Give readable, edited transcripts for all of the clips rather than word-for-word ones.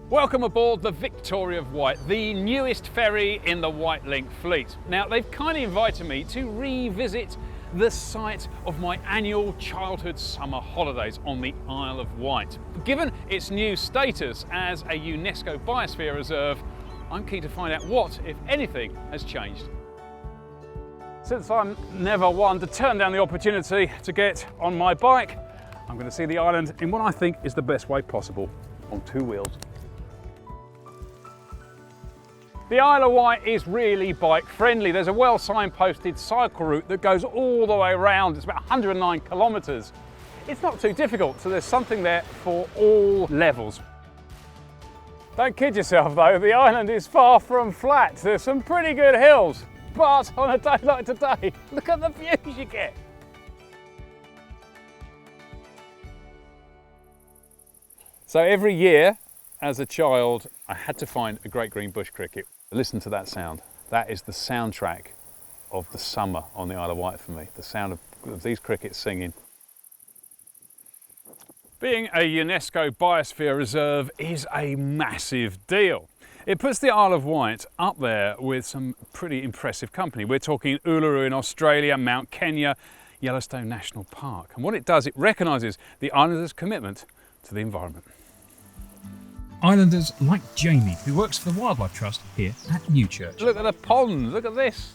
Welcome aboard the Victoria of Wight, the newest ferry in the Wightlink fleet. Now, they've kindly invited me to revisit the site of my annual childhood summer holidays on the Isle of Wight. Given its new status as a UNESCO Biosphere reserve, I'm keen to find out what, if anything, has changed. Since I'm never one to turn down the opportunity to get on my bike, I'm going to see the island in what I think is the best way possible, on two wheels. The Isle of Wight is really bike friendly. There's a well signposted cycle route that goes all the way around. It's about 109 kilometres. It's not too difficult, so there's something there for all levels. Don't kid yourself though, the island is far from flat. There's some pretty good hills, but on a day like today, look at the views you get. So every year, as a child, I had to find a great green bush cricket. Listen to that sound. That is the soundtrack of the summer on the Isle of Wight for me. The sound of these crickets singing. Being a UNESCO Biosphere reserve is a massive deal. It puts the Isle of Wight up there with some pretty impressive company. We're talking Uluru in Australia, Mount Kenya, Yellowstone National Park. And what it does, it recognises the islanders' commitment to the environment. Islanders like Jamie, who works for the Wildlife Trust here at Newchurch. Look at the pond, look at this.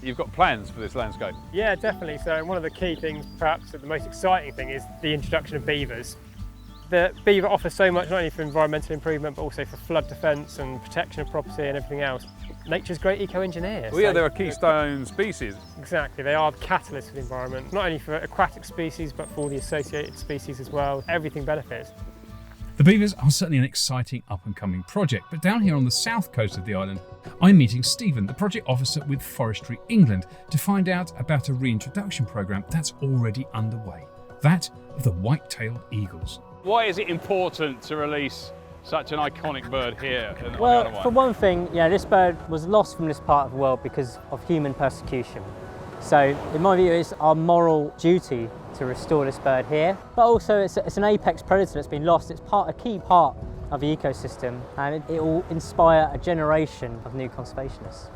You've got plans for this landscape? Yeah, definitely. So one of the key things, perhaps the most exciting thing, is the introduction of beavers. The beaver offers so much, not only for environmental improvement, but also for flood defence and protection of property and everything else. Nature's great eco-engineer. Well, yeah, they're a keystone species. Exactly, they are catalysts for the environment, not only for aquatic species, but for the associated species as well. Everything benefits. The beavers are certainly an exciting up-and-coming project, but down here on the south coast of the island, I'm meeting Stephen, the project officer with Forestry England, to find out about a reintroduction programme that's already underway, that of the Whitetailed Eagles. Why is it important to release such an iconic bird here on the Isle of Well, Wight? for one thing, this bird was lost from this part of the world because of human persecution. So, in my view, it's our moral duty to restore this bird here. But also, it's an apex predator that's been lost. It's a key part of the ecosystem, and it will inspire a generation of new conservationists.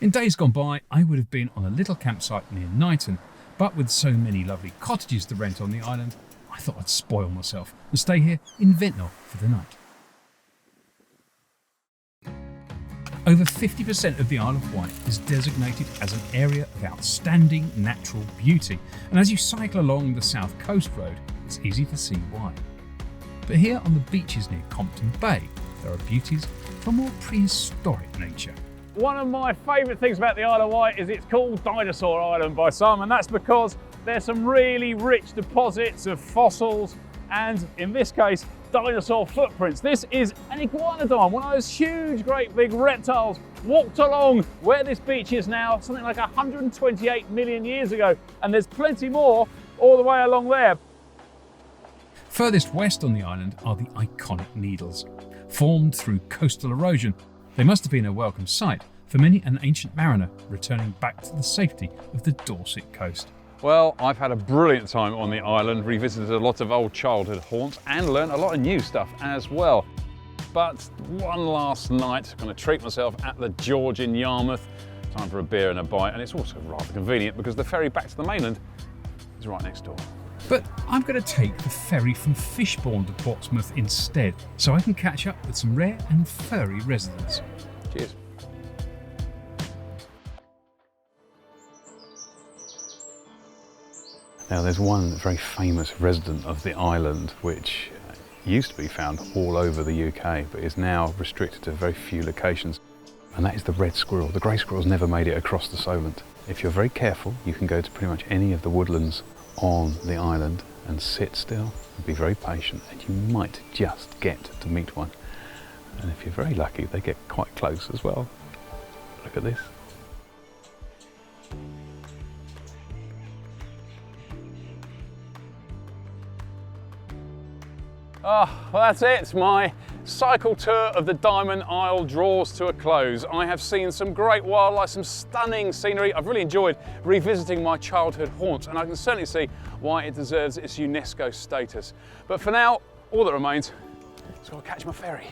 In days gone by, I would have been on a little campsite near Knighton, but with so many lovely cottages to rent on the island, I thought I'd spoil myself and stay here in Ventnor for the night. Over 50% of the Isle of Wight is designated as an area of outstanding natural beauty, and as you cycle along the South Coast Road, it's easy to see why. But here on the beaches near Compton Bay, there are beauties for more prehistoric nature. One of my favourite things about the Isle of Wight is it's called Dinosaur Island by some, and that's because there's some really rich deposits of fossils and, in this case, dinosaur footprints. This is an iguanodon, one of those huge, great big reptiles, walked along where this beach is now, something like 128 million years ago, and there's plenty more all the way along there. Furthest west on the island are the iconic Needles. Formed through coastal erosion, they must have been a welcome sight for many an ancient mariner returning back to the safety of the Dorset coast. Well, I've had a brilliant time on the island, revisited a lot of old childhood haunts and learnt a lot of new stuff as well. But one last night, I'm going to treat myself at the George in Yarmouth. Time for a beer and a bite, and it's also rather convenient because the ferry back to the mainland is right next door. But I'm going to take the ferry from Fishbourne to Portsmouth instead, so I can catch up with some rare and furry residents. Cheers. Now there's one very famous resident of the island which used to be found all over the UK but is now restricted to very few locations, and that is the red squirrel. The grey squirrel's never made it across the Solent. If you're very careful, you can go to pretty much any of the woodlands on the island and sit still and be very patient, and you might just get to meet one. And if you're very lucky, they get quite close as well. Look at this. Oh, well, that's it. My cycle tour of the Diamond Isle draws to a close. I have seen some great wildlife, some stunning scenery. I've really enjoyed revisiting my childhood haunts, and I can certainly see why it deserves its UNESCO status. But for now, all that remains is to catch my ferry.